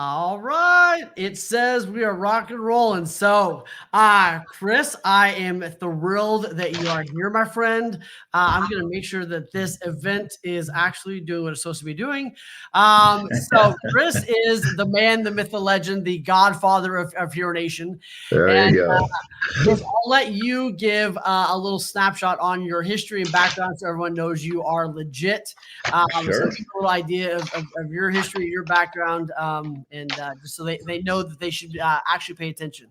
All right. It says we are rock and rolling. So, Chris, I am thrilled that you are here, my friend. I'm going to make sure that this event is actually doing what it's supposed to be doing. So, Chris is the man, the myth, the legend, the godfather of Hero Nation. There And you go. Chris, I'll let you give a little snapshot on your history and background so everyone knows you are legit. So Sure. give a little idea of your history, your background, and just so they know that they should actually pay attention.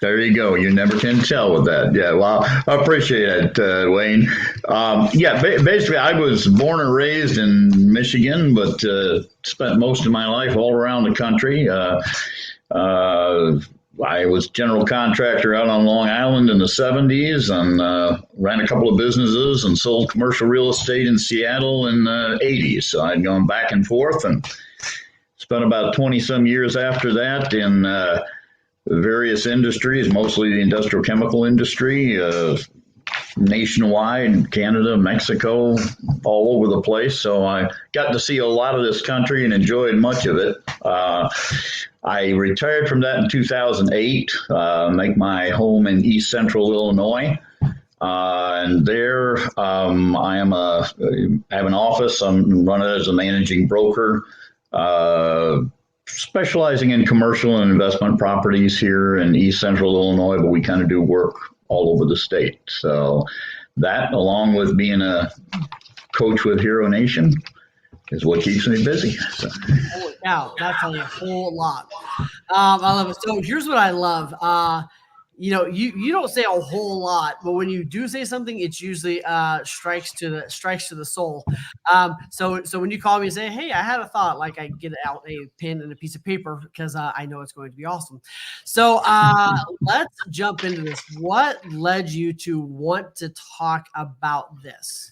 There you go. You never can tell with that. Yeah, well, I appreciate it, Wayne. Basically, I was born and raised in Michigan, but spent most of my life all around the country. I was general contractor out on Long Island in the 70s and ran a couple of businesses and sold commercial real estate in Seattle in the 80s. So I'd gone back and forth and spent about 20 some years after that in various industries, mostly the industrial chemical industry, nationwide, Canada, Mexico, all over the place. So I got to see a lot of this country and enjoyed much of it. I retired from that in 2008, make my home in East Central Illinois. And there I have an office. I'm running as a managing broker, specializing in commercial and investment properties here in East Central Illinois, but we kind of do work all over the state. So that, along with being a coach with Hero Nation, is what keeps me busy. So. Holy cow, that's telling you a whole lot. I love it. So here's what I love. You don't say a whole lot, but when you do say something, it's usually strikes to the soul. So when you call me and say, "Hey, I had a thought," like I get out a pen and a piece of paper because I know it's going to be awesome. So let's jump into this. What led you to want to talk about this?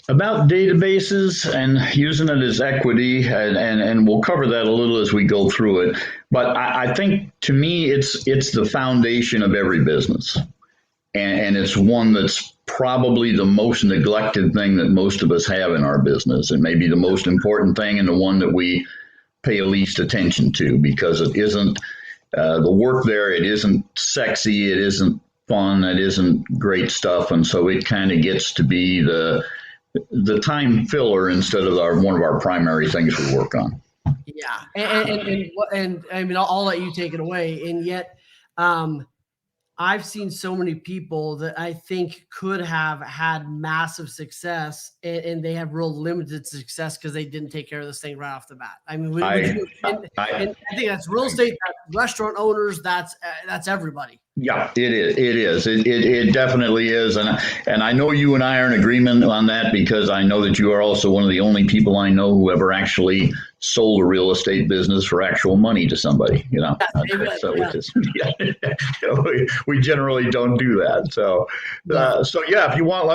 About databases and using it as equity, and we'll cover that a little as we go through it. But I think, to me, it's the foundation of every business, and it's one that's probably the most neglected thing that most of us have in our business, and maybe the most important thing, and the one that we pay least attention to, because it isn't the work there. It isn't sexy. It isn't fun. It isn't great stuff, and so it kind of gets to be the time filler instead of one of our primary things we work on. Yeah, and I mean, I'll let you take it away. And yet, I've seen so many people that I think could have had massive success, and they have real limited success because they didn't take care of this thing right off the bat. I mean, and I think that's real estate, that's restaurant owners, that's everybody. Yeah, it is. It definitely is, and I know you and I are in agreement on that, because I know that you are also one of the only people I know who ever actually sold a real estate business for actual money to somebody. We generally don't do that. So if you want,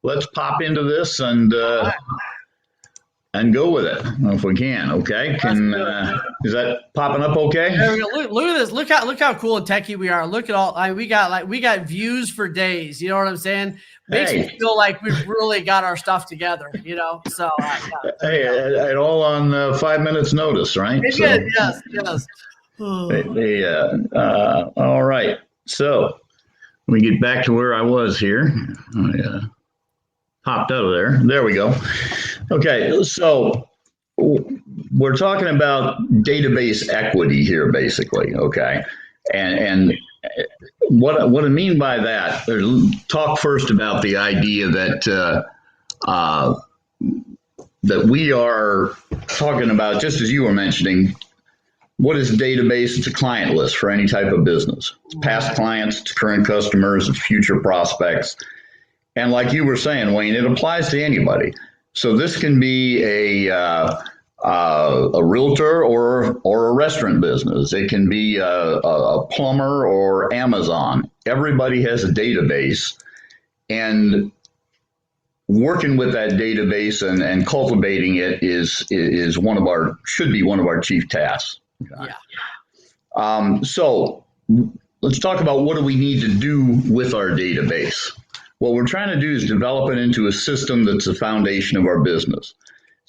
let's pop into this and go with it if we can. Okay, is that popping up? Okay. There we go. Look at this. Look how cool and techie we are. Look at all. We got views for days. You know what I'm saying? Makes me feel like we've really got our stuff together. So and all on 5 minutes notice, right? Yes. All right. So let me get back to where I was here. Popped out of there. There we go. Okay, so we're talking about database equity here, basically. Okay, and what I mean by that, talk first about the idea that that we are talking about, just as you were mentioning. What is a database? It's a client list for any type of business. It's past clients, it's current customers, it's future prospects. And like you were saying, Wayne, it applies to anybody. So this can be a realtor or a restaurant business. It can be a plumber or Amazon. Everybody has a database, and working with that database and cultivating it should be one of our chief tasks. Yeah. So let's talk about what do we need to do with our database. What we're trying to do is develop it into a system that's the foundation of our business.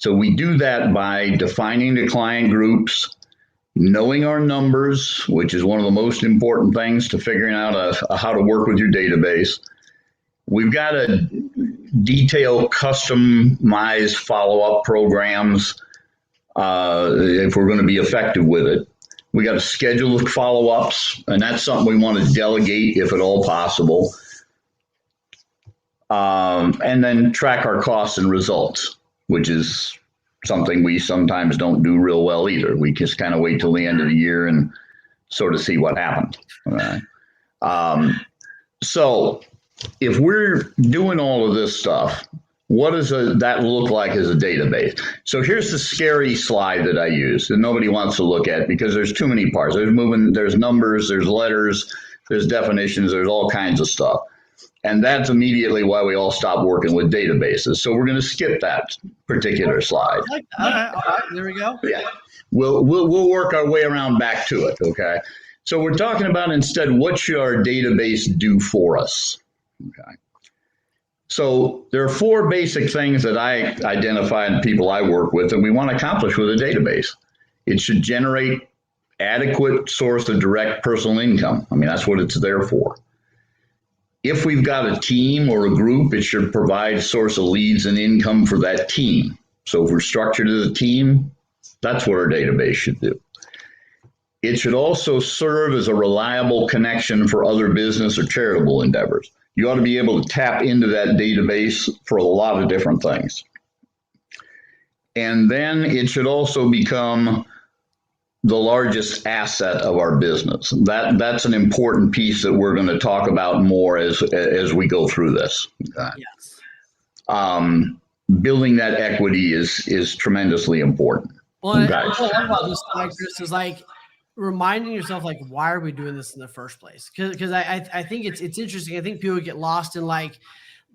So we do that by defining the client groups, knowing our numbers, which is one of the most important things to figuring out how to work with your database. We've got to detail customized follow-up programs if we're going to be effective with it. We got to schedule follow-ups, and that's something we want to delegate if at all possible. And then track our costs and results, which is something we sometimes don't do real well either. We just kind of wait till the end of the year and sort of see what happened. All right. So if we're doing all of this stuff, what does that look like as a database? So here's the scary slide that I use that nobody wants to look at because there's too many parts. There's numbers, there's letters, there's definitions, there's all kinds of stuff. And that's immediately why we all stop working with databases. So we're going to skip that particular slide. All right, there we go. Yeah, we'll work our way around back to it. Okay. So we're talking about instead, what should our database do for us? Okay. So there are 4 basic things that I identify in people I work with that we want to accomplish with a database. It should generate adequate source of direct personal income. I mean, that's what it's there for. If we've got a team or a group, it should provide source of leads and income for that team. So if we're structured as a team, that's what our database should do. It should also serve as a reliable connection for other business or charitable endeavors. You ought to be able to tap into that database for a lot of different things. And then it should also become the largest asset of our business. That's an important piece that we're going to talk about more as we go through this. Yes. Building that equity is tremendously important. Well, what I love about this slide, Chris, is like reminding yourself, like, why are we doing this in the first place? Because I think it's interesting. I think people get lost in like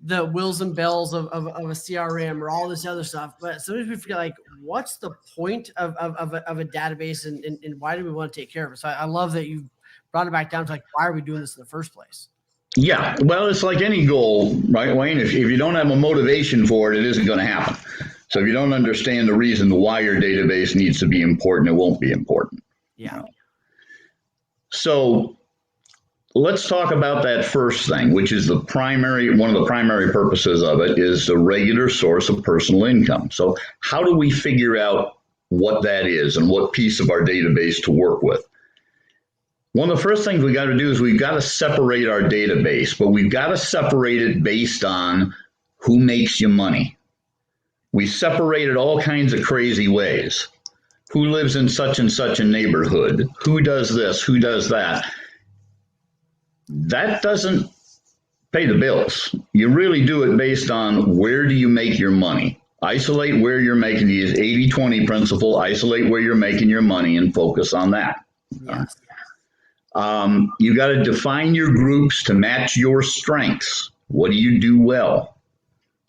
the wills and bells of a CRM or all this other stuff. But sometimes we forget, like, what's the point of a database and why do we want to take care of it? So I love that you brought it back down to like, why are we doing this in the first place? Yeah, well, it's like any goal, right, Wayne? If you don't have a motivation for it, it isn't going to happen. So if you don't understand the reason why your database needs to be important, it won't be important. Yeah. So let's talk about that first thing, which is one of the primary purposes of it is the regular source of personal income. So how do we figure out what that is and what piece of our database to work with? One of the first things we got to do is we've got to separate our database, but we've got to separate it based on who makes you money. We separate it all kinds of crazy ways. Who lives in such and such a neighborhood? Who does this? Who does that? That doesn't pay the bills. You really do it based on where do you make your money. Isolate where you're making these 80-20 principle, isolate where you're making your money and focus on that. Yes. You got to define your groups to match your strengths. What do you do well?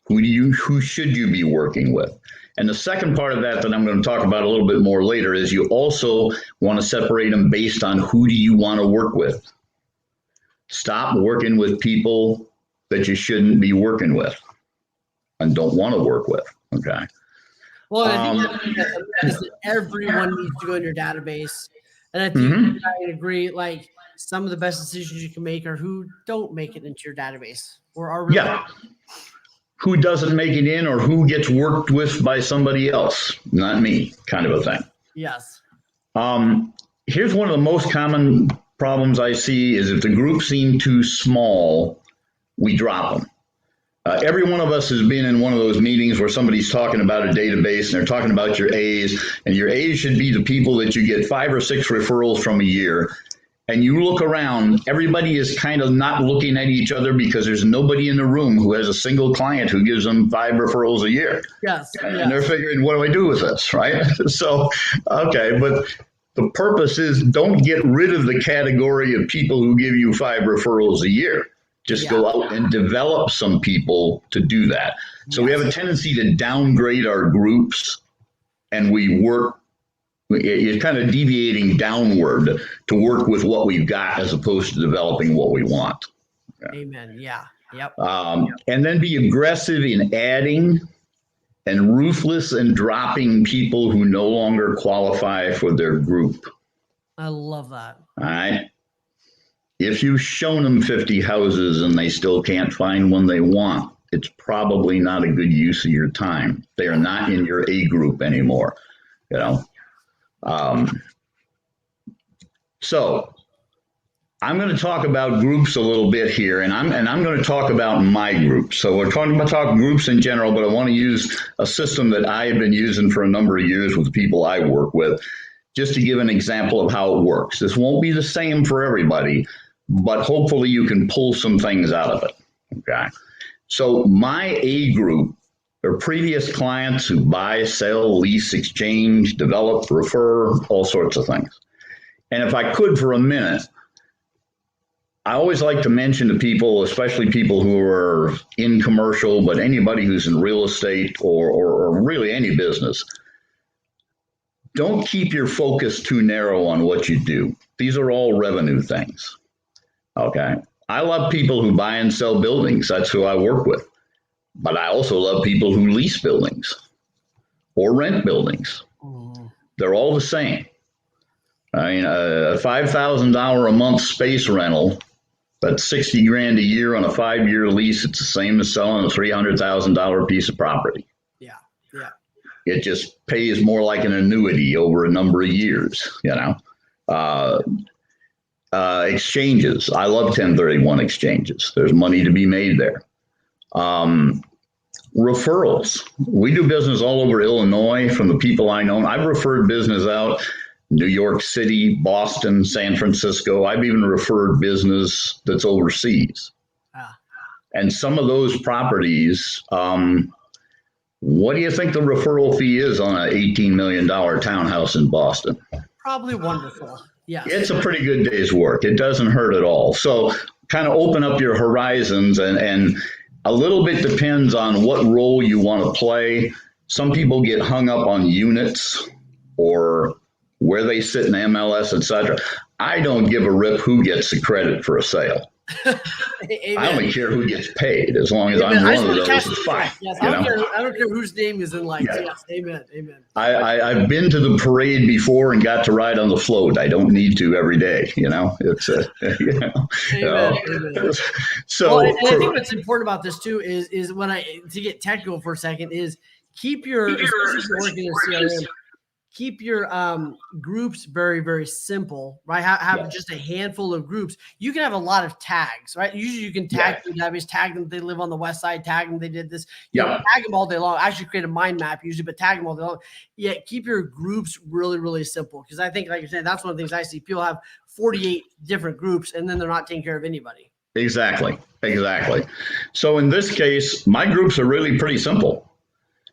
Who should you be working with? And the second part of that I'm going to talk about a little bit more later is you also want to separate them based on who do you want to work with. Stop working with people that you shouldn't be working with and don't want to work with. Okay. Well, I think that everyone needs to go in your database. And I think I agree, like some of the best decisions you can make are who don't make it into your database or are really who doesn't make it in or who gets worked with by somebody else, not me, kind of a thing. Yes. Here's one of the most common problems I see is if the groups seem too small, we drop them. Every one of us has been in one of those meetings where somebody's talking about a database and they're talking about your A's, and your A's should be the people that you get 5 or 6 referrals from a year. And you look around, everybody is kind of not looking at each other because there's nobody in the room who has a single client who gives them 5 referrals a year. Yes. And they're figuring, what do I do with this, right? So, okay, but the purpose is don't get rid of the category of people who give you 5 referrals a year. Just go out and develop some people to do that. So we have a tendency to downgrade our groups, and it's kind of deviating downward to work with what we've got as opposed to developing what we want. Okay. Amen. Yeah. Yep. And then be aggressive in adding and ruthless in dropping people who no longer qualify for their group. I love that. All right. If you've shown them 50 houses and they still can't find one they want, it's probably not a good use of your time. They are not in your A group anymore, you know. So I'm going to talk about groups a little bit here, and I'm going to talk about my group. So we're talking about groups in general, but I want to use a system that I have been using for a number of years with the people I work with, just to give an example of how it works. This won't be the same for everybody, but hopefully you can pull some things out of it. Okay. So my A group are previous clients who buy, sell, lease, exchange, develop, refer, all sorts of things. And if I could for a minute, I always like to mention to people, especially people who are in commercial, but anybody who's in real estate or really any business, don't keep your focus too narrow on what you do. These are all revenue things. Okay. I love people who buy and sell buildings. That's who I work with. But I also love people who lease buildings or rent buildings. They're all the same. I mean, a $5,000 a month space rental, that's $60,000 a year on a 5-year lease. It's the same as selling a $300,000 piece of property. Yeah. Yeah. It just pays more like an annuity over a number of years, you know. Exchanges. I love 1031 exchanges. There's money to be made there. Referrals. We do business all over Illinois from the people I know. I've referred business out New York City, Boston, San Francisco. I've even referred business that's overseas. And some of those properties, what do you think the referral fee is on an $18 million townhouse in Boston? Probably wonderful. Yeah. It's a pretty good day's work. It doesn't hurt at all. So kind of open up your horizons, and a little bit depends on what role you want to play. Some people get hung up on units or where they sit in MLS, et cetera. I don't give a rip who gets the credit for a sale. I only care who gets paid. As long as I'm one of those, it's fine. Yes, I don't care whose name is in lights. Yeah. Yes, amen. I've been to the parade before and got to ride on the float. I don't need to every day. You know, it's amen. So, and I think what's important about this too is to get technical for a second is keep your working in CRM. Keep your groups very, very simple, right? Have just a handful of groups. You can have a lot of tags, right? Usually you can tag them. They live on the west side, tag them. They did this. You know, tag them all day long. I actually create a mind map usually, but tag them all day long. Yeah, keep your groups really, really simple. Because I think, like you're saying, that's one of the things I see. People have 48 different groups and then they're not taking care of anybody. Exactly. So in this case, my groups are really pretty simple.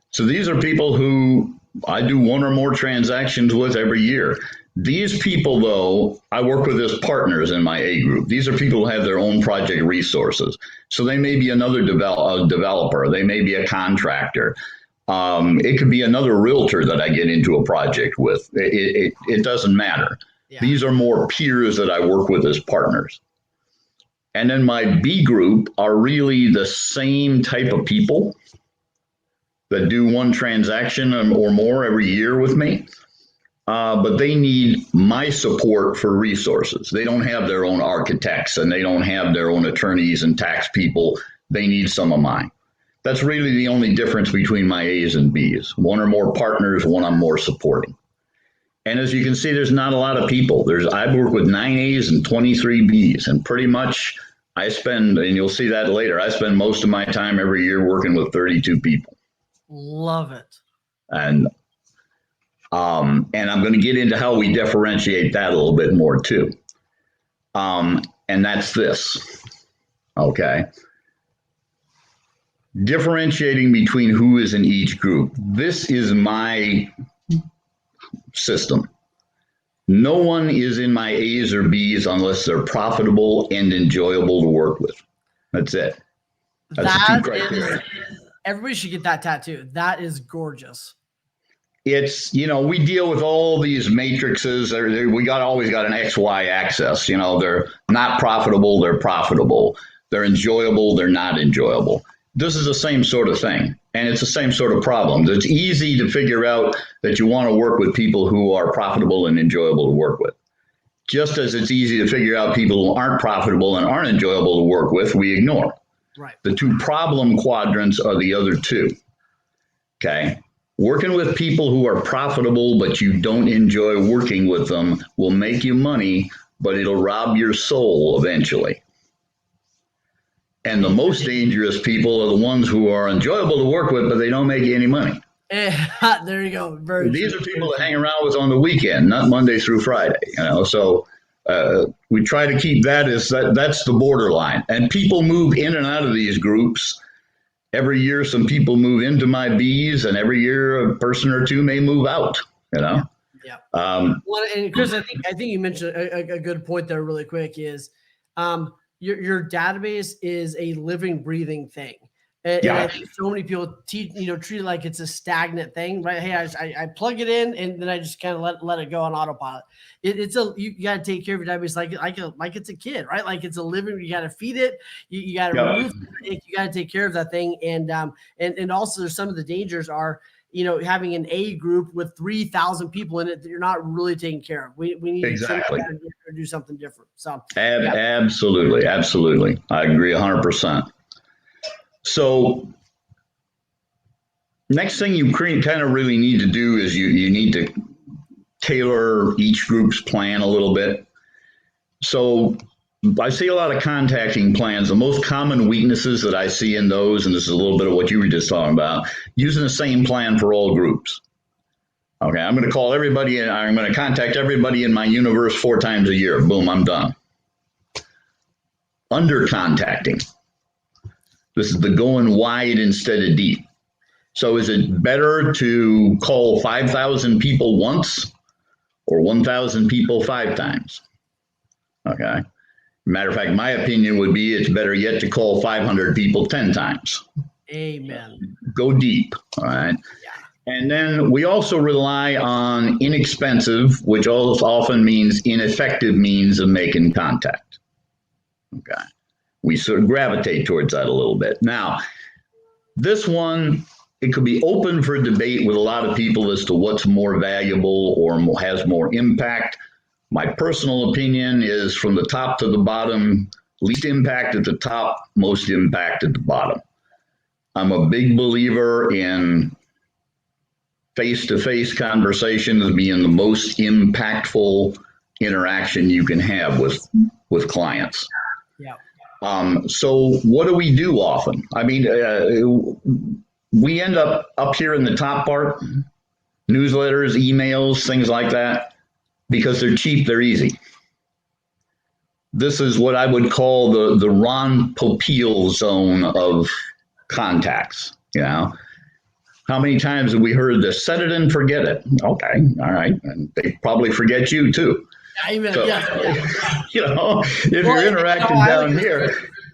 So these are people who I do one or more transactions with every year. These people, though, I work with as partners in my A group. These are people who have their own project resources. So they may be another developer. They may be a contractor. It could be another realtor that I get into a project with. It doesn't matter. Yeah. These are more peers that I work with as partners. And then my B group are really the same type of people that do one transaction or more every year with me, but they need my support for resources. They don't have their own architects and they don't have their own attorneys and tax people. They need some of mine. That's really the only difference between my A's and B's. One or more partners, one I'm more supporting. And as you can see, there's not a lot of people. I work with 9 A's and 23 B's, and pretty much I spend, and you'll see that later, I spend most of my time every year working with 32 people. Love it. And I'm going to get into how we differentiate that a little bit more too. And that's this. Okay. Differentiating between who is in each group. This is my system. No one is in my A's or B's unless they're profitable and enjoyable to work with. That's it. That's the two criteria. Everybody should get that tattoo. That is gorgeous. It's, we deal with all these matrices. We always got an XY axis. They're not profitable. They're profitable. They're enjoyable. They're not enjoyable. this is the same sort of thing, and it's the same sort of problem. It's easy to figure out that you want to work with people who are profitable and enjoyable to work with. Just as it's easy to figure out people who aren't profitable and aren't enjoyable to work with, we ignore. Right. The two problem quadrants are the other two. Okay. Working with people who are profitable, but you don't enjoy working with them will make you money, but it'll rob your soul eventually. And the most dangerous people are the ones who are enjoyable to work with, but they don't make you any money. There you go. These are people that hang around with on the weekend, not Monday through Friday. So we try to keep that's the borderline. And people move in and out of these groups. Every year, some people move into my B's, and every year, a person or two may move out. Yeah. Well, and Chris, I think you mentioned a good point there, really quick. Is your database is a living, breathing thing. And I think so many people treat it like it's a stagnant thing, right? Hey, I plug it in and then I just kind of let it go on autopilot. You got to take care of your database like it's a kid, right? Like it's a living. You got to feed it. You got to remove it. You got to take care of that thing. And also there's some of the dangers are having an A group with 3,000 people in it that you're not really taking care of. We need to do something different. So absolutely. I agree 100%. So next thing you kind of really need to do is you need to tailor each group's plan a little bit. So I see a lot of contacting plans. The most common weaknesses that I see in those, and this is a little bit of what you were just talking about, using the same plan for all groups. Okay, I'm going to call everybody and I'm going to contact everybody in my universe 4 times a year. Boom, I'm done. Under contacting. This is the going wide instead of deep. So is it better to call 5,000 people once or 1,000 people 5 times? Okay. Matter of fact, my opinion would be it's better yet to call 500 people 10 times. Amen. Go deep. All right. Yeah. And then we also rely on inexpensive, which also often means ineffective means of making contact. Okay. We sort of gravitate towards that a little bit. Now, this one, it could be open for debate with a lot of people as to what's more valuable or has more impact. My personal opinion is from the top to the bottom, least impact at the top, most impact at the bottom. I'm a big believer in face-to-face conversations being the most impactful interaction you can have with clients. Yeah. So what do we do often? I mean, we end up here in the top part, newsletters, emails, things like that, because they're cheap, they're easy. This is what I would call the Ron Popeil zone of contacts. How many times have we heard this? Set it and forget it. Okay, all right. And they probably forget you too. Amen. So, Yes. If you're interacting down here.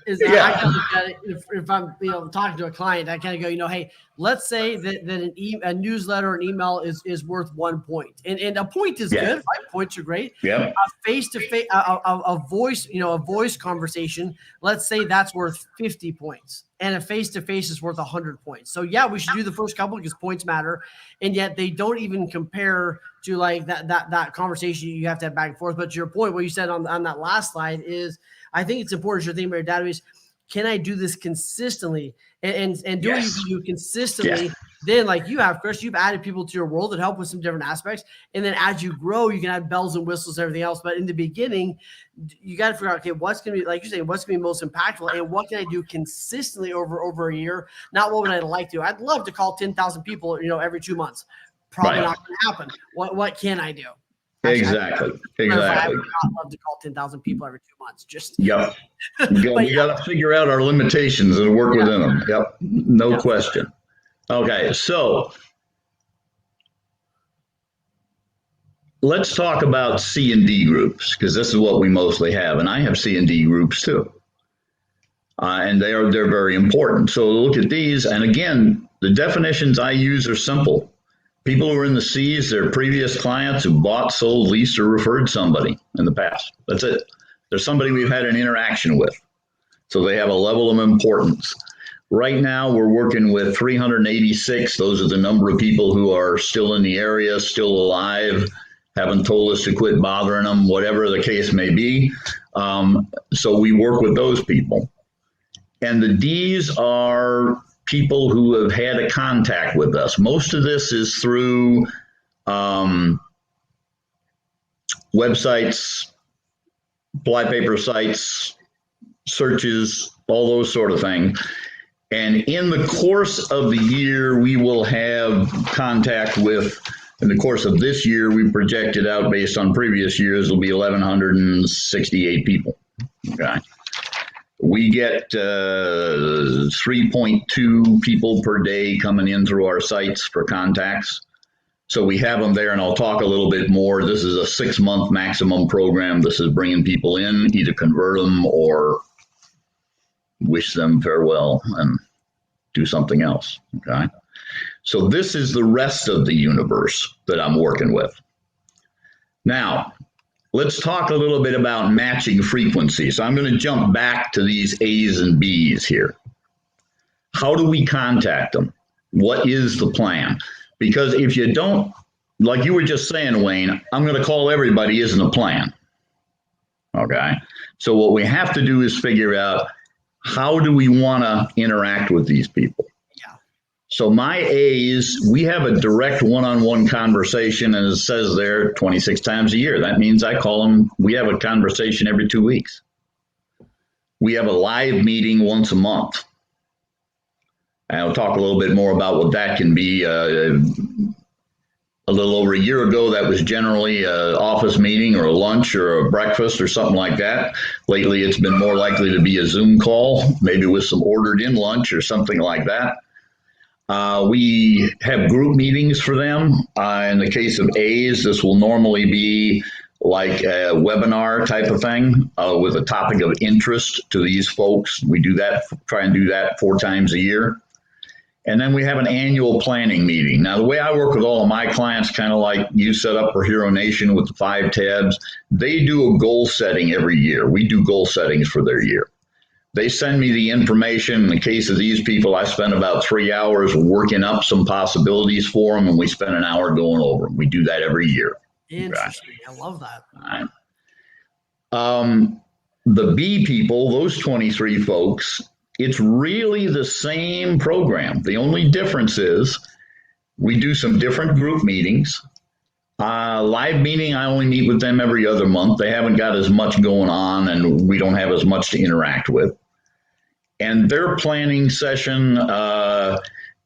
I kind of look at it if I'm talking to a client, I kind of go, hey, let's say that a newsletter or an email is worth 1 point, and a point is good, right? Points are great. Yeah. A face-to-face, a voice conversation, let's say that's worth 50 points, and a face-to-face is worth 100 points. So yeah, we should do the first couple because points matter, and yet they don't even compare to like that conversation you have to have back and forth. But to your point, what you said on that last slide is, I think it's important to think about your database. Can I do this consistently? And doing you consistently, then like you have, Chris, you've added people to your world that help with some different aspects. And then as you grow, you can add bells and whistles, everything else. But in the beginning, you got to figure out, okay, what's going to be, like you're saying, what's going to be most impactful and what can I do consistently over a year? Not what would I like to. I'd love to call 10,000 people, every 2 months. Probably not going to happen. What can I do? Exactly. I would not love to call 10,000 people every 2 months. We got to figure out our limitations and work within them. Yep. No question. Okay. So let's talk about C and D groups, because this is what we mostly have. And I have C and D groups too. And they're very important. So look at these. And again, the definitions I use are simple. People who are in the C's, they're previous clients who bought, sold, leased, or referred somebody in the past. That's it. There's somebody we've had an interaction with. So they have a level of importance. Right now, we're working with 386. Those are the number of people who are still in the area, still alive, haven't told us to quit bothering them, whatever the case may be. So we work with those people. And the D's are people who have had a contact with us. Most of this is through websites, flypaper sites, searches, all those sort of things. And in the course of the year, we will have contact with, in the course of this year, we projected out based on previous years, it'll be 1,168 people. Okay. We get 3.2 people per day coming in through our sites for contacts. So we have them there, and I'll talk a little bit more. This is a 6-month maximum program. This is bringing people in, either convert them or wish them farewell and do something else. Okay. So this is the rest of the universe that I'm working with. Now, let's talk a little bit about matching frequency. So I'm going to jump back to these A's and B's here. How do we contact them? What is the plan? Because if you don't, like you were just saying, Wayne, I'm going to call everybody isn't a plan. Okay. So what we have to do is figure out, how do we want to interact with these people? Yeah. So my A's, we have a direct one-on-one conversation, and it says there 26 times a year. That means I call them, we have a conversation every 2 weeks. We have a live meeting once a month. And I'll talk a little bit more about what that can be. A little over a year ago, that was generally an office meeting or a lunch or a breakfast or something like that. Lately, it's been more likely to be a Zoom call, maybe with some ordered in lunch or something like that. We have group meetings for them. In the case of A's, this will normally be like a webinar type of thing with a topic of interest to these folks. We do that, try and do that 4 times a year. And then we have an annual planning meeting. Now, the way I work with all of my clients, kind of like you set up for Hero Nation with the 5 tabs, they do a goal setting every year. We do goal settings for their year. They send me the information. In the case of these people, I spend about 3 hours working up some possibilities for them, and we spend an hour going over them. We do that every year. Interesting. Okay. I love that. All right. The B people, those 23 folks, it's really the same program. The only difference is we do some different group meetings. Live meeting, I only meet with them every other month. They haven't got as much going on, and we don't have as much to interact with. And their planning session,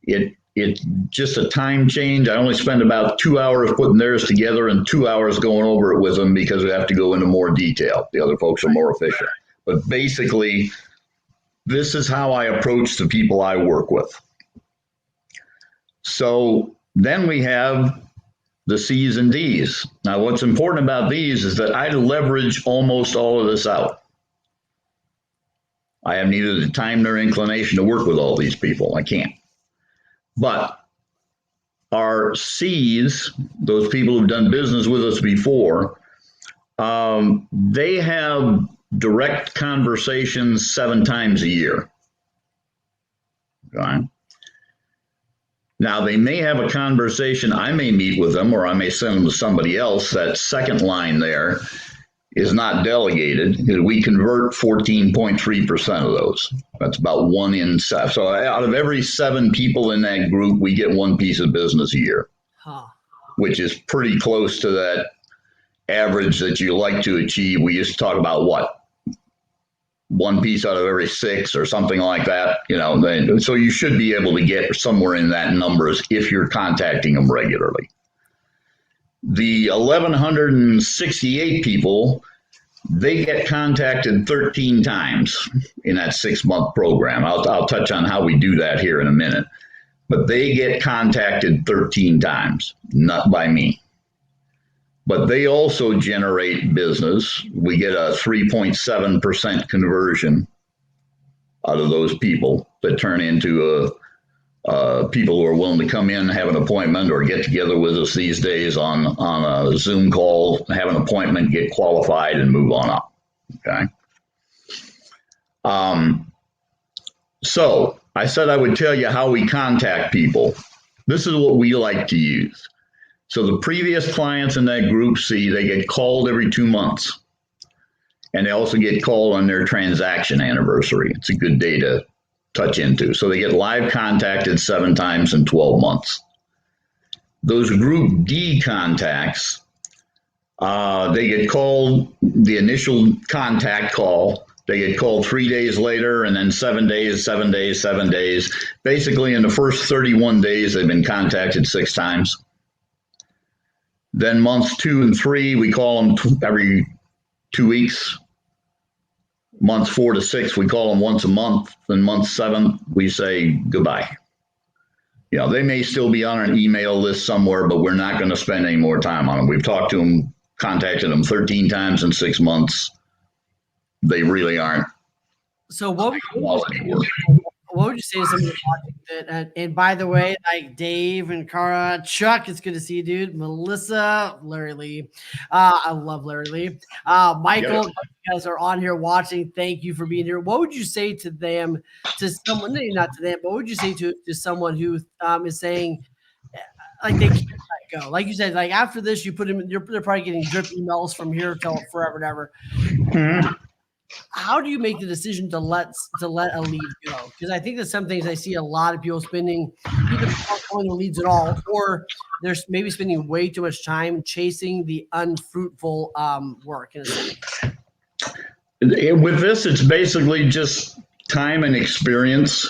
it's just a time change. I only spend about 2 hours putting theirs together and 2 hours going over it with them because we have to go into more detail. The other folks are more efficient. But basically, this is how I approach the people I work with. So then we have the C's and D's. Now, what's important about these is that I leverage almost all of this out. I have neither the time nor inclination to work with all these people. I can't. But our C's, those people who've done business with us before, they have direct conversations 7 times a year. Okay. Now, they may have a conversation. I may meet with them, or I may send them to somebody else. That second line there is not delegated. We convert 14.3% of those. That's about 1 in 7. So out of every 7 people in that group, we get 1 piece of business a year, which is pretty close to that average that you like to achieve. We used to talk about what? 1 piece out of every 6 or something like that, so you should be able to get somewhere in that numbers if you're contacting them regularly. The 1,168 people, they get contacted 13 times in that 6-month program. I'll touch on how we do that here in a minute, but they get contacted 13 times, not by me. But they also generate business. We get a 3.7% conversion out of those people that turn into people who are willing to come in, have an appointment, or get together with us these days on a Zoom call, have an appointment, get qualified, and move on up. Okay. So I said I would tell you how we contact people. This is what we like to use. So the previous clients in that group C, they get called every 2 months. And they also get called on their transaction anniversary. It's a good day to touch into. So they get live contacted 7 times in 12 months. Those group D contacts, they get called the initial contact call. They get called 3 days later, and then 7 days, 7 days, 7 days. Basically, in the first 31 days, they've been contacted 6 times. Then months 2 and 3, we call them every 2 weeks. Months 4 to 6, we call them once a month. Then month 7, we say goodbye. They may still be on an email list somewhere, but we're not going to spend any more time on them. We've talked to them, contacted them 13 times in 6 months. They really aren't. So what would you say to somebody watching that? And by the way, like Dave and Cara, Chuck, it's good to see you, dude. Melissa, Larry Lee. I love Larry Lee. Michael, you guys are on here watching. Thank you for being here. What would you say to them, to someone, maybe not to them, but what would you say to someone who is saying, like, they can't let go? Like you said, like after this, you put them, they're probably getting drip emails from here till forever and ever. Mm-hmm. How do you make the decision to let a lead go? Because I think there's some things I see a lot of people spending, either not calling the leads at all, or they're maybe spending way too much time chasing the unfruitful work. With this, it's basically just time and experience.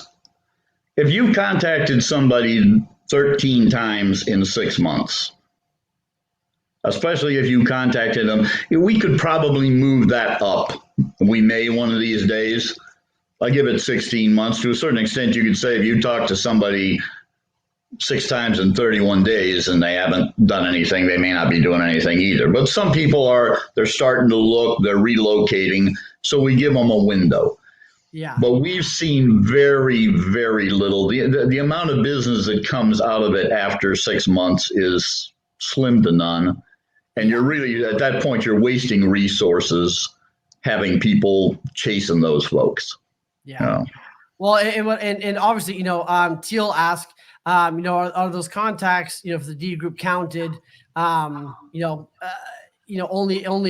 If you contacted somebody 13 times in 6 months, especially if you contacted them, we could probably move that up. We may one of these days. I give it 16 months. To a certain extent, you could say if you talk to somebody 6 times in 31 days and they haven't done anything, they may not be doing anything either. But some people they're starting to look, they're relocating, so we give them a window. Yeah. But we've seen very, very little. The amount of business that comes out of it after 6 months is slim to none. And you're really, at that point, you're wasting resources having people chasing those folks. Yeah. Well, and obviously, Teal asked, are those contacts, if the D group counted, only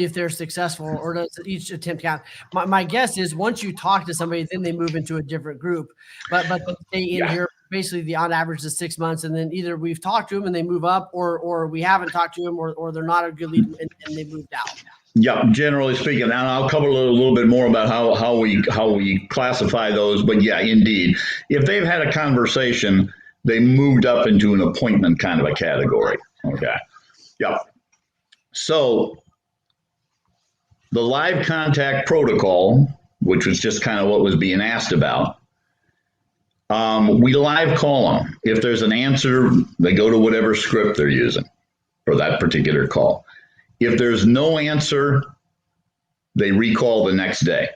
if they're successful, or does each attempt count? My guess is once you talk to somebody, then they move into a different group, but they stay in here. Basically, on average is 6 months, and then either we've talked to them and they move up, or we haven't talked to them, or they're not a good lead and they moved out. Yeah, generally speaking, and I'll cover a little bit more about how we classify those. But yeah, indeed, if they've had a conversation, they moved up into an appointment kind of a category. Okay, yeah. So the live contact protocol, which was just kind of what was being asked about, we live call them. If there's an answer, they go to whatever script they're using for that particular call. If there's no answer, they recall the next day.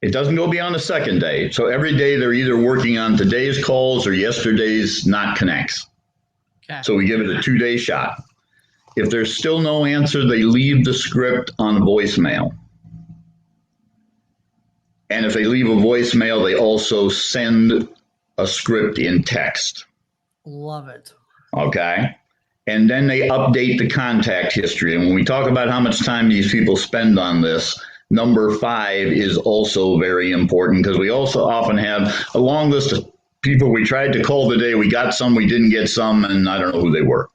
It doesn't go beyond the second day. So every day they're either working on today's calls or yesterday's not connects. Okay. So we give it a 2-day shot. If there's still no answer, they leave the script on voicemail. And if they leave a voicemail, they also send a script in text. Love it. Okay. And then they update the contact history. And when we talk about how much time these people spend on this, number 5 is also very important, because we also often have a long list of people we tried to call today. We got some, we didn't get some, and I don't know who they were,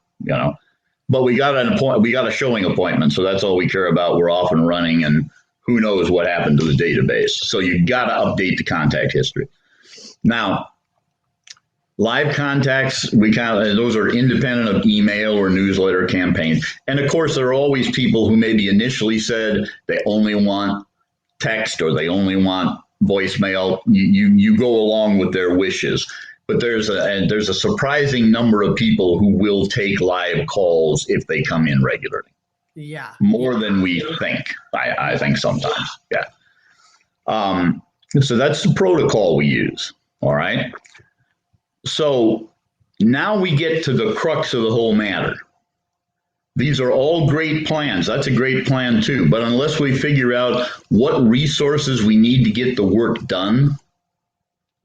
But we got a showing appointment, so that's all we care about. We're off and running, and who knows what happened to the database. So you got to update the contact history. Now, live contacts, those are independent of email or newsletter campaigns. And of course, there are always people who maybe initially said they only want text or they only want voicemail. You go along with their wishes. But there's a surprising number of people who will take live calls if they come in regularly. Yeah. More than we think, I think sometimes. Yeah. So that's the protocol we use. All right. So now we get to the crux of the whole matter. These are all great plans. That's a great plan too. But unless we figure out what resources we need to get the work done,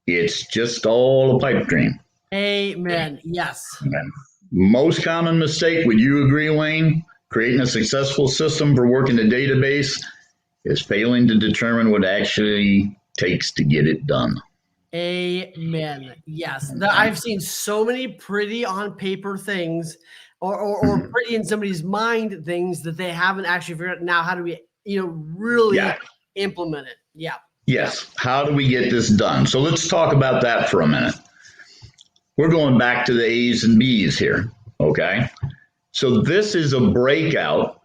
It's just all a pipe dream. Amen. Yes. Okay. Most common mistake, would you agree, Wayne? Creating a successful system for working the database is failing to determine what actually takes to get it done. Amen. Yes. Okay. I've seen so many pretty on paper things or pretty in somebody's mind things that they haven't actually figured out now how do we, really implement it. Yeah. Yes. How do we get this done? So let's talk about that for a minute. We're going back to the A's and B's here. Okay. So this is a breakout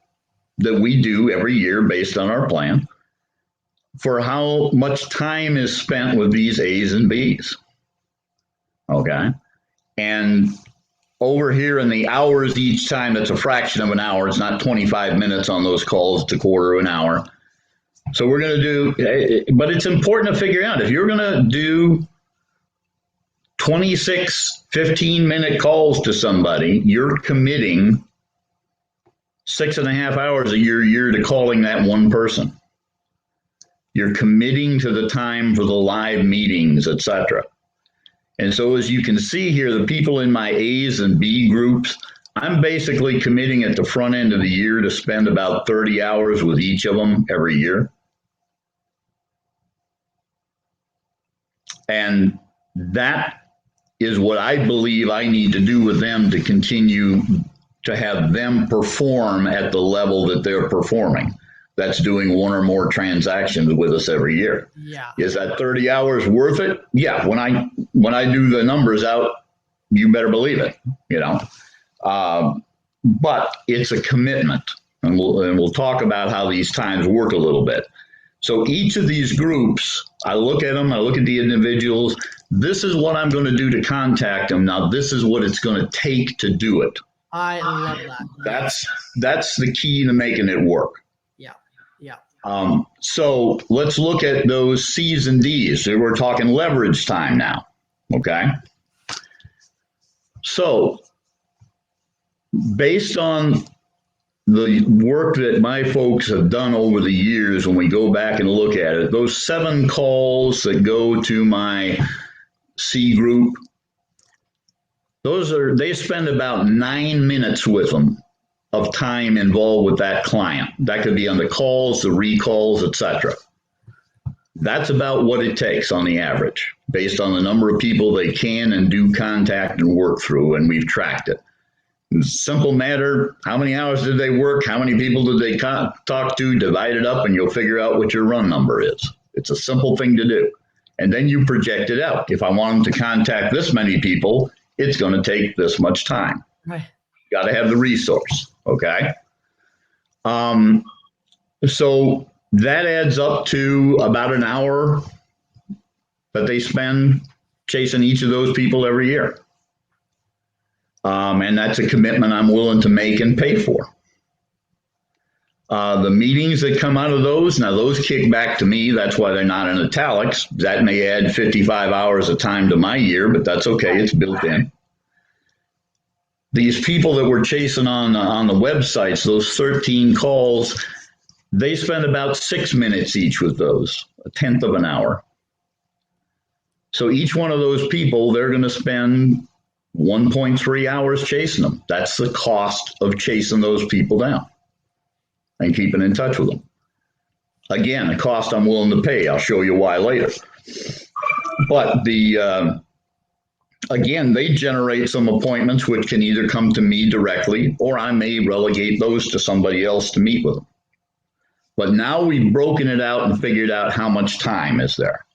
that we do every year based on our plan for how much time is spent with these A's and B's. Okay. And over here in the hours each time, that's a fraction of an hour. It's not 25 minutes on those calls, it's a quarter of an hour. So we're going to do, but it's important to figure out if you're going to do 26 15-minute calls to somebody, you're committing 6.5 hours a year to calling that one person. You're committing to the time for the live meetings, etc. And so as you can see here, the people in my A's and B groups, I'm basically committing at the front end of the year to spend about 30 hours with each of them every year. And that is what I believe I need to do with them to continue to have them perform at the level that they're performing. That's doing one or more transactions with us every year. Yeah. Is that 30 hours worth it? Yeah. When I do the numbers out, you better believe it, but it's a commitment, and we'll talk about how these times work a little bit. So each of these groups, I look at them, I look at the individuals. This is what I'm going to do to contact them. Now, this is what it's going to take to do it. I love that. That's the key to making it work. Yeah. Yeah. So let's look at those C's and D's. So we're talking leverage time now. Okay. So based on the work that my folks have done over the years, when we go back and look at it, those 7 calls that go to my C group, they spend about 9 minutes with them of time involved with that client. That could be on the calls, the recalls, etc. That's about what it takes on the average, based on the number of people they can and do contact and work through, and we've tracked it. Simple matter, how many hours did they work? How many people did they talk to? Divide it up and you'll figure out what your run number is. It's a simple thing to do. And then you project it out. If I want them to contact this many people, it's going to take this much time. Right. Got to have the resource. Okay. So that adds up to about an hour that they spend chasing each of those people every year. And that's a commitment I'm willing to make and pay for. The meetings that come out of those, now those kick back to me. That's why they're not in italics. That may add 55 hours of time to my year, but that's okay. It's built in. These people that we're chasing on the websites, those 13 calls, they spend about 6 minutes each with those, a tenth of an hour. So each one of those people, they're going to spend 1.3 hours chasing them. That's the cost of chasing those people down and keeping in touch with them. Again, a cost I'm willing to pay. I'll show you why later. But again, they generate some appointments which can either come to me directly or I may relegate those to somebody else to meet with them. But now we've broken it out and figured out how much time is there.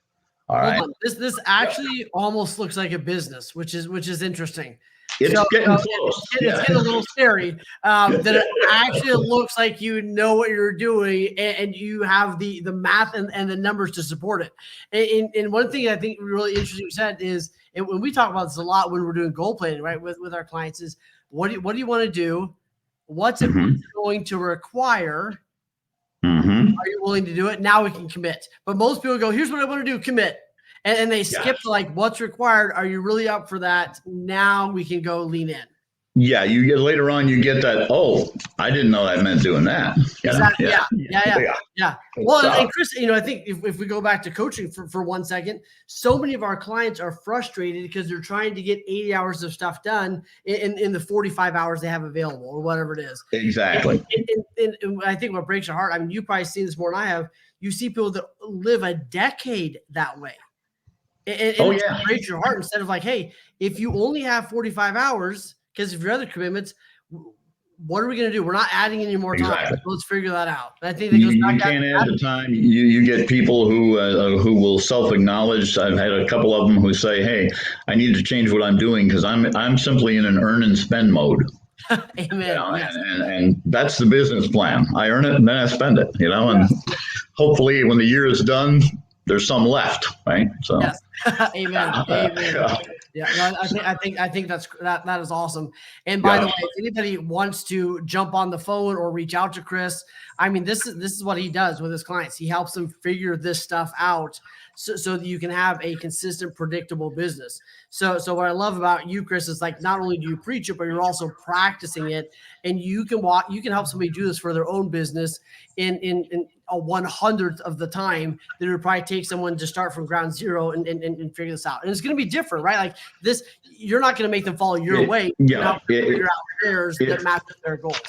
All right. This actually almost looks like a business, which is interesting. It's getting close. It's getting a little scary. That it actually looks like you know what you're doing and you have the math and the numbers to support it. And one thing I think really interesting you said is, and when we talk about this a lot when we're doing goal planning, right, with our clients, is what do you want to do? What's it going to require? Are you willing to do it? Now we can commit. But most people go, here's what I want to do, commit. And they skip to like what's required. Are you really up for that? Now we can go lean in. Yeah, you get later on, you get that. Oh, I didn't know that meant doing that. Exactly. Yeah, Yeah. Well, and Chris, I think if we go back to coaching for 1 second, so many of our clients are frustrated because they're trying to get 80 hours of stuff done in the 45 hours they have available or whatever it is. Exactly. And I think what breaks your heart, you've probably seen this more than I have. You see people that live a decade that way. And it breaks your heart instead of like, hey, if you only have 45 hours because of your other commitments, what are we going to do? We're not adding any more time. Exactly. Let's figure that out. And I think that goes back you can't add the time. You get people who will self-acknowledge. I've had a couple of them who say, "Hey, I need to change what I'm doing because I'm simply in an earn and spend mode." Amen. Yes. And that's the business plan. I earn it and then I spend it. And hopefully when the year is done, there's some left, right? So. Yes. Amen. Amen. Yeah, no, I think that is awesome. And by the way, if anybody wants to jump on the phone or reach out to Chris, this is what he does with his clients. He helps them figure this stuff out so that you can have a consistent, predictable business. So what I love about you, Chris, is like not only do you preach it, but you're also practicing it, and you can help somebody do this for their own business in a 100th of the time that it would probably take someone to start from ground zero and figure this out. And it's going to be different, right? Like this, you're not going to make them follow your way. Yeah. Figure out theirs that matches their goals.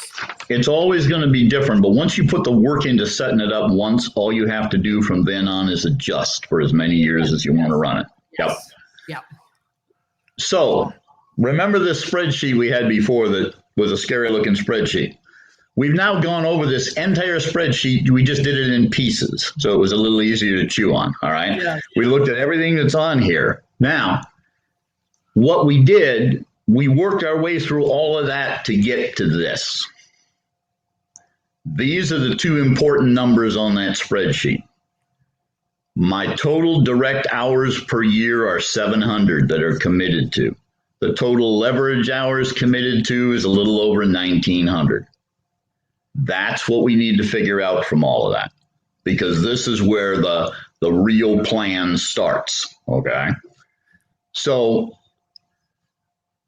It's always going to be different, but once you put the work into setting it up once, all you have to do from then on is adjust for as many years as you want to run it. Yes. Yep. So remember this spreadsheet we had before that was a scary looking spreadsheet. We've now gone over this entire spreadsheet. We just did it in pieces, so it was a little easier to chew on, all right? Yeah. We looked at everything that's on here. Now, what we did, we worked our way through all of that to get to this. These are the two important numbers on that spreadsheet. My total direct hours per year are 700 that are committed to. The total leverage hours committed to is a little over 1,900. That's what we need to figure out from all of that, because this is where the real plan starts, okay? So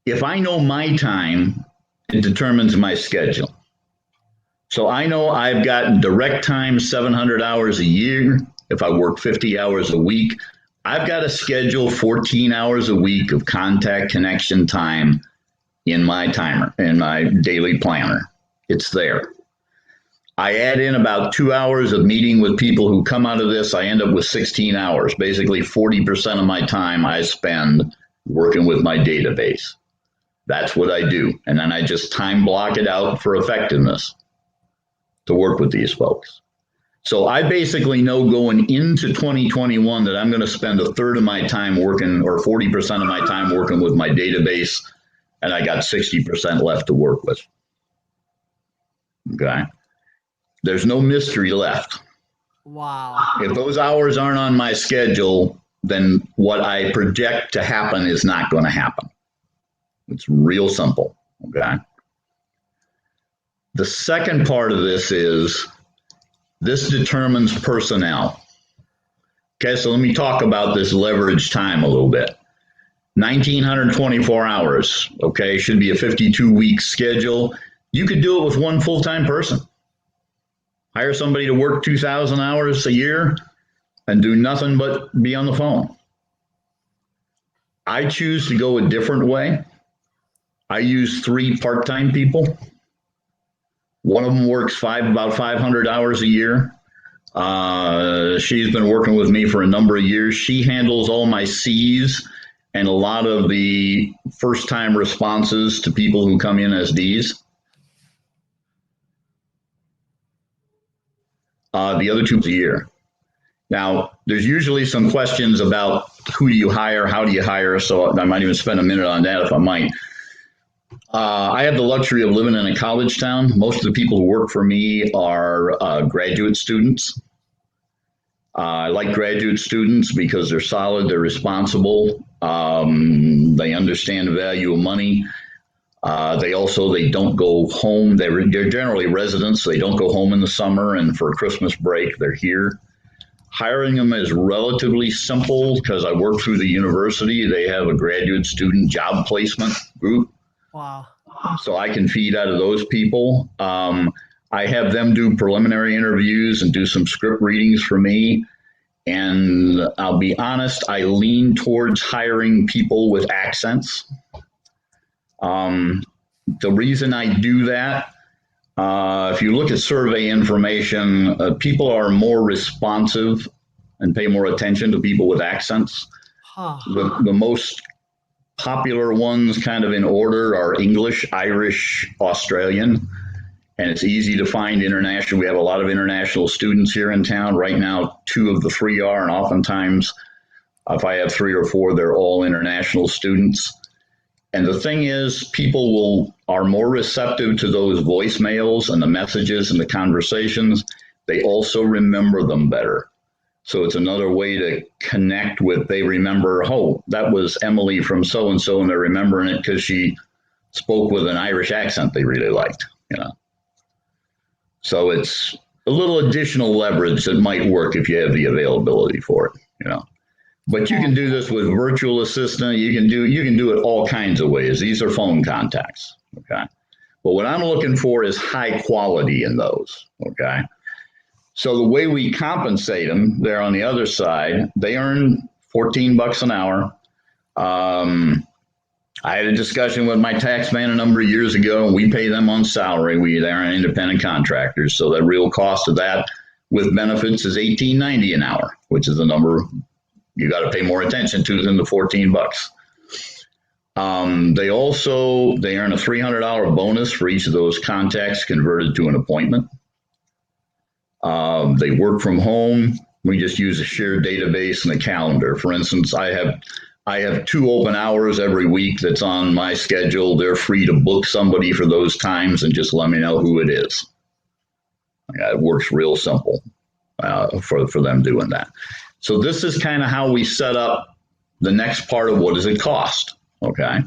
if I know my time, it determines my schedule. So I know I've got direct time 700 hours a year. If I work 50 hours a week, I've got to schedule 14 hours a week of contact connection time in my timer, in my daily planner. It's there. I add in about 2 hours of meeting with people who come out of this. I end up with 16 hours. Basically, 40% of my time I spend working with my database. That's what I do. And then I just time block it out for effectiveness to work with these folks. So I basically know going into 2021 that I'm going to spend a third of my time working, or 40% of my time working with my database, and I got 60% left to work with. Okay. There's no mystery left. Wow. If those hours aren't on my schedule, then what I project to happen is not going to happen. It's real simple. Okay. The second part of this is this determines personnel. Okay, so let me talk about this leverage time a little bit. 1,924 hours, okay, should be a 52-week schedule. You could do it with one full-time person. Hire somebody to work 2,000 hours a year and do nothing but be on the phone. I choose to go a different way. I use 3 part-time people. One of them works about 500 hours a year. She's been working with me for a number of years. She handles all my C's and a lot of the first-time responses to people who come in as D's. The other 2 a year. Now, there's usually some questions about who do you hire, how do you hire, so I might even spend a minute on that if I might. I have the luxury of living in a college town. Most of the people who work for me are graduate students. I like graduate students because they're solid, they're responsible, they understand the value of money. They don't go home. They're generally residents. So they don't go home in the summer, and for Christmas break, they're here. Hiring them is relatively simple because I work through the university. They have a graduate student job placement group. Wow. So I can feed out of those people. I have them do preliminary interviews and do some script readings for me. And I'll be honest, I lean towards hiring people with accents. The reason I do that, if you look at survey information, people are more responsive and pay more attention to people with accents. Huh. The most popular ones, kind of in order, are English, Irish, Australian. And it's easy to find international. We have a lot of international students here in town. Right now, 2 of the 3 are, and oftentimes, if I have 3 or 4, they're all international students. And the thing is, people are more receptive to those voicemails and the messages and the conversations. They also remember them better. So it's another way to connect with, they remember, oh, that was Emily from so-and-so, and they're remembering it because she spoke with an Irish accent they really liked, So it's a little additional leverage that might work if you have the availability for it, But you can do this with virtual assistant. You can do it all kinds of ways. These are phone contacts, okay? But what I'm looking for is high quality in those, okay? So the way we compensate them, they're on the other side. They earn $14 an hour. I had a discussion with my tax man a number of years ago, and we pay them on salary. They're independent contractors, so the real cost of that with benefits is $18.90 an hour, which is the number you got to pay more attention to than the $14. They earn a $300 bonus for each of those contacts converted to an appointment. They work from home. We just use a shared database and a calendar. For instance, I have 2 open hours every week that's on my schedule. They're free to book somebody for those times and just let me know who it is. It works real simple for them doing that. So this is kind of how we set up the next part of what does it cost, okay?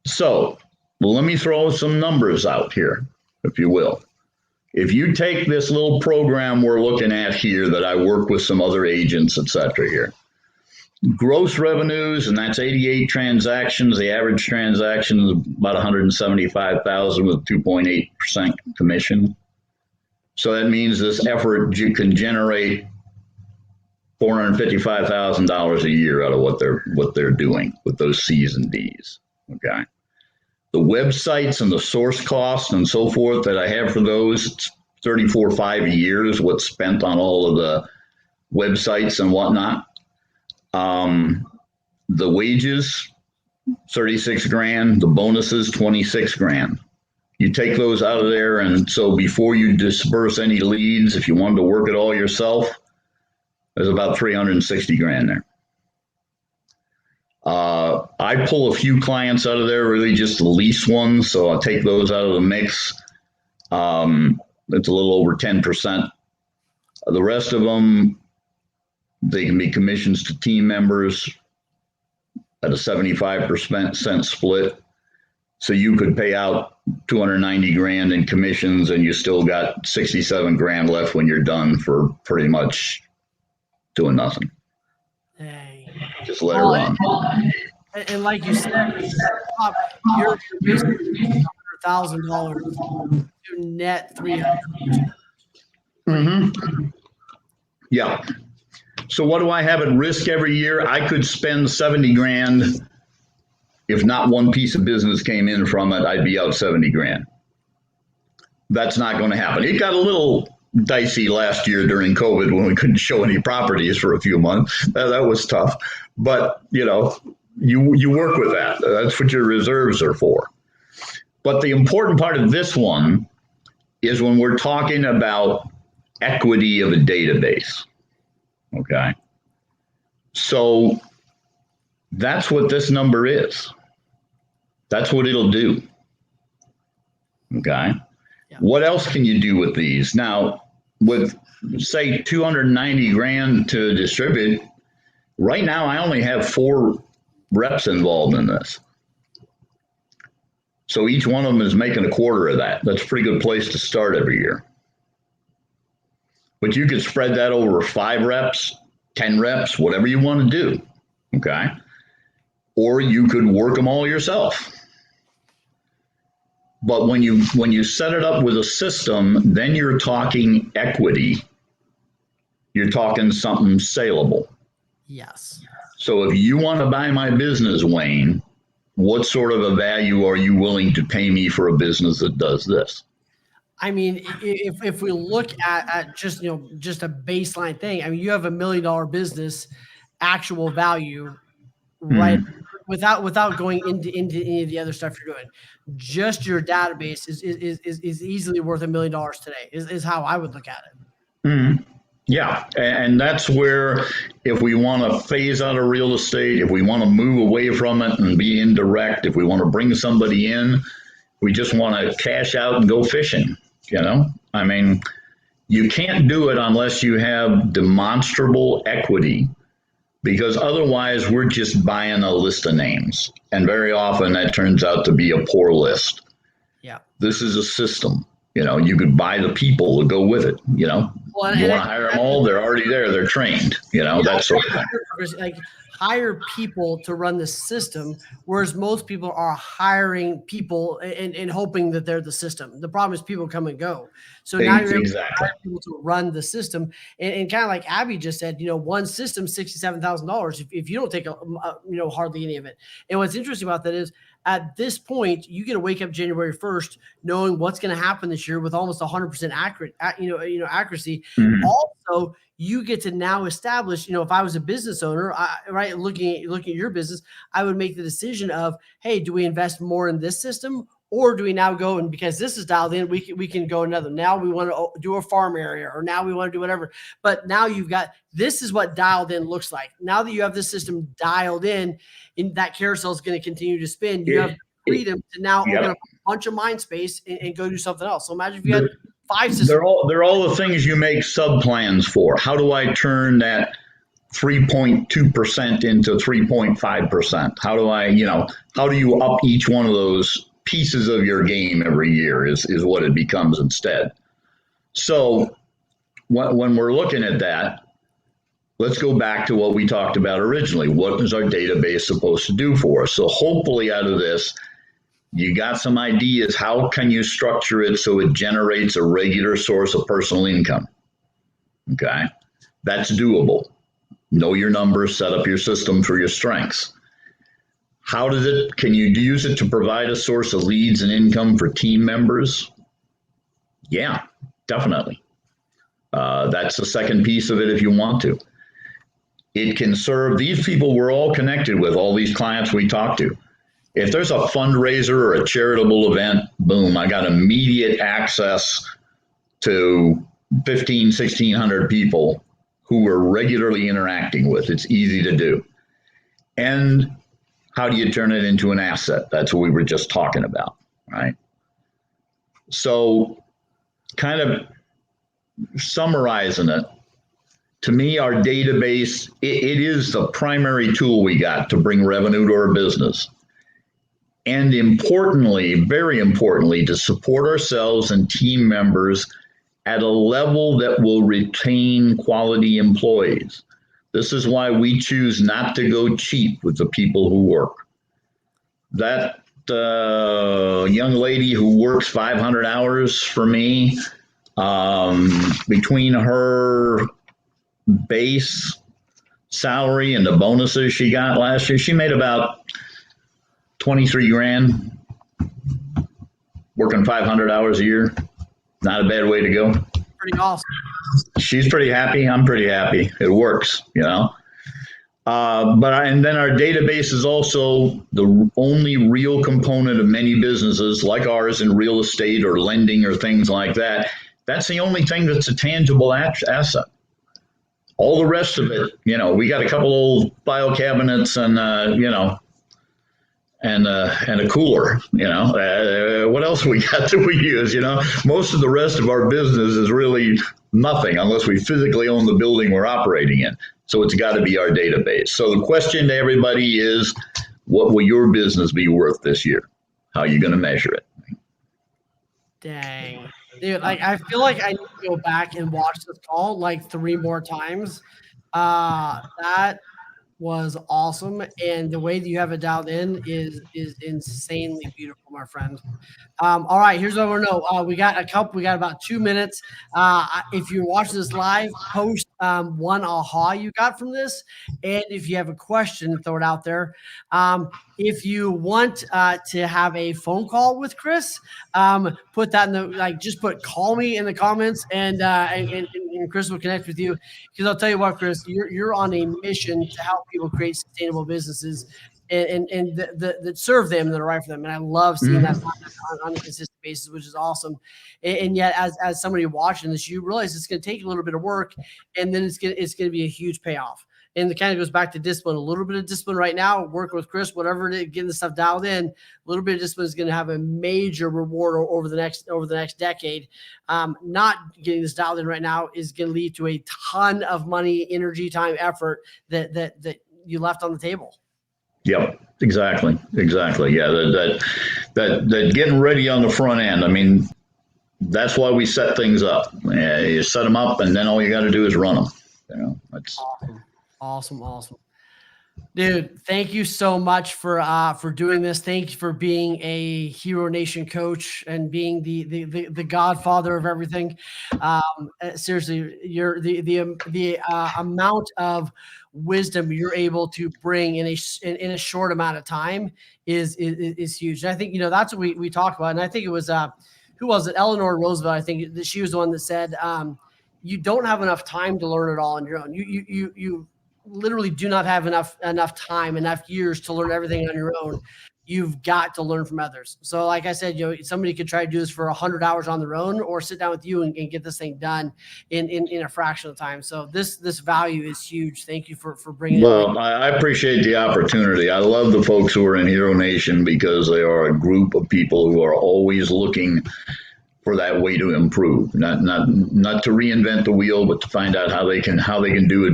So let me throw some numbers out here, if you will. If you take this little program we're looking at here that I work with some other agents, et cetera here, gross revenues, and that's 88 transactions. The average transaction is about 175,000 with 2.8% commission. So that means this effort can generate $455,000 a year out of what they're doing with those C's and D's. Okay. The websites and the source costs and so forth that I have for those, it's $34,500 a year is what's spent on all of the websites and whatnot. The wages, $36,000. The bonuses, $26,000. You take those out of there, and so before you disperse any leads, if you wanted to work it all yourself, there's about $360,000 there. I pull a few clients out of there, really just the lease ones, so I'll take those out of the mix. It's a little over 10%. The rest of them, they can be commissions to team members at a 75% split. So you could pay out $290,000 in commissions, and you still got $67,000 left when you're done for pretty much doing nothing. Dang. Just let it run. And like you said, you're basically $100,000 to net $300,000. Mm-hmm. Yeah. So what do I have at risk every year? I could spend $70,000. If not one piece of business came in from it, I'd be out $70,000. That's not going to happen. It got a little dicey last year during COVID when we couldn't show any properties for a few months. That was tough. But, you work with that. That's what your reserves are for. But the important part of this one is when we're talking about equity of a database. Okay. So that's what this number is. That's what it'll do. Okay. Yeah. What else can you do with these? Now, with say $290,000 to distribute, right now I only have 4 reps involved in this. So each one of them is making a quarter of that. That's a pretty good place to start every year. But you could spread that over 5 reps, 10 reps, whatever you want to do. Okay. or you could work them all yourself. But when you set it up with a system, then you're talking equity. You're talking something saleable. Yes. So if you want to buy my business, Wayne, what sort of a value are you willing to pay me for a business that does this? I mean, if we look at just, just a baseline thing, I mean, you have $1 million business, actual value, right? Mm-hmm. Without going into any of the other stuff you're doing, just your database is easily worth $1 million today. Is how I would look at it. Mm-hmm. Yeah, and that's where if we want to phase out of real estate, if we want to move away from it and be indirect, if we want to bring somebody in, we just want to cash out and go fishing. I mean, you can't do it unless you have demonstrable equity, because otherwise we're just buying a list of names, and very often that turns out to be a poor list. Yeah. This is a system. You could buy the people to go with it. Well, You want to hire them all, they're already there, they're trained, that sort of thing. Like, hire people to run the system, whereas most people are hiring people and hoping that they're the system. The problem is people come and go. So now you're able to hire people to run the system. And kind of like Abby just said, one system, $67,000. If you don't take hardly any of it. And what's interesting about that is, at this point, you get to wake up January 1st knowing what's going to happen this year with almost 100% accuracy. Mm-hmm. Also, you get to now establish, if I was a business owner, right, looking at your business, I would make the decision of, hey, do we invest more in this system, or do we now go, and because this is dialed in, we can go another. Now we want to do a farm area, or now we want to do whatever. But now you've got, this is what dialed in looks like. Now that you have this system dialed in, and that carousel is going to continue to spin, you have freedom to now open up a bunch of mind space and go do something else. So imagine if you had 5 systems. They're all the things you make sub plans for. How do I turn that 3.2% into 3.5%? How do how do you up each one of those pieces of your game every year is what it becomes instead. So when we're looking at that, let's go back to what we talked about originally. What is our database supposed to do for us? So hopefully out of this, you got some ideas. How can you structure it so it generates a regular source of personal income? Okay, that's doable. Know your numbers, set up your system for your strengths. Can you use it to provide a source of leads and income for team members? Yeah, definitely. That's the second piece of it if you want to. It can serve these people we're all connected with, all these clients we talk to. If there's a fundraiser or a charitable event, boom, I got immediate access to 1,500, 1,600 people who we're regularly interacting with. It's easy to do. And how do you turn it into an asset? That's what we were just talking about, right? So kind of summarizing it, to me, our database, it is the primary tool we got to bring revenue to our business. And importantly, very importantly, to support ourselves and team members at a level that will retain quality employees. This is why we choose not to go cheap with the people who work. That young lady who works 500 hours for me, between her base salary and the bonuses she got last year, she made about 23 grand working 500 hours a year. Not a bad way to go. Pretty awesome. She's pretty happy. I'm pretty happy. It works, and then our database is also the only real component of many businesses like ours in real estate or lending or things like that. That's the only thing that's a tangible asset. All the rest of it, we got a couple old file cabinets and, and a cooler, what else we got that we use, most of the rest of our business is really nothing unless we physically own the building we're operating in. So it's got to be our database. So the question to everybody is, what will your business be worth this year? How are you going to measure it? Dang. Dude, I feel like I need to go back and watch this call like 3 more times. That was awesome, and the way that you have it dialed in is insanely beautiful, my friend. All right, here's what I want to know. We got about 2 minutes. If you're watching this live, post one aha you got from this. And if you have a question, throw it out there. If you want to have a phone call with Chris, put that in just put call me in the comments, and Chris will connect with you. Because I'll tell you what, Chris, you're on a mission to help people create sustainable businesses and that serve them, that are right for them. And I love seeing that on a consistent basis, which is awesome. And yet, as somebody watching this, you realize it's going to take a little bit of work, and then it's going to be a huge payoff. And it kind of goes back to discipline. A little bit of discipline right now, working with Chris, whatever it is, getting the stuff dialed in. A little bit of discipline is going to have a major reward over the next decade. Not getting this dialed in right now is going to lead to a ton of money, energy, time, effort that you left on the table. Yep, exactly. Yeah, that getting ready on the front end. I mean, that's why we set things up. You set them up, and then all you got to do is run them. That's awesome. Dude, thank you so much for doing this. Thank you for being a Hero Nation coach and being the godfather of everything. Seriously, you're the amount of wisdom you're able to bring in a short amount of time is huge. And I think that's what we talked about. And I think it was who was it? Eleanor Roosevelt. I think that she was the one that said you don't have enough time to learn it all on your own. You literally do not have enough time, enough years to learn everything on your own. You've got to learn from others. So like I said, somebody could try to do this for 100 hours on their own, or sit down with you and get this thing done in a fraction of time. So this value is huge. Thank you for bringing it. Well, I appreciate the opportunity. I love the folks who are in Hero Nation, because they are a group of people who are always looking for that way to improve, not to reinvent the wheel, but to find out how they can do it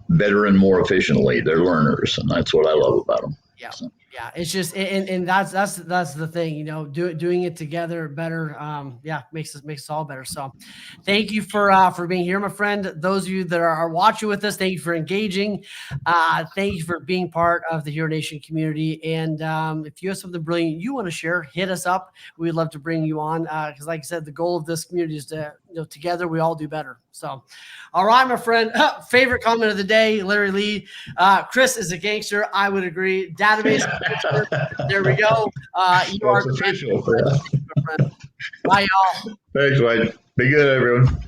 better and more efficiently. They're learners, and that's what I love about them. Yeah. So. Yeah, it's just, and that's the thing, doing it together better. Makes us all better. So thank you for being here, my friend. Those of you that are watching with us, thank you for engaging. Thank you for being part of the Hero Nation community. And if you have something brilliant you want to share, hit us up. We'd love to bring you on, because like I said, the goal of this community is to, together we all do better. So, all right, my friend. Favorite comment of the day, Larry Lee. Chris is a gangster. I would agree. Database. There we go. You are official. My friend. Bye, y'all. Thanks, Wade. Be good, everyone.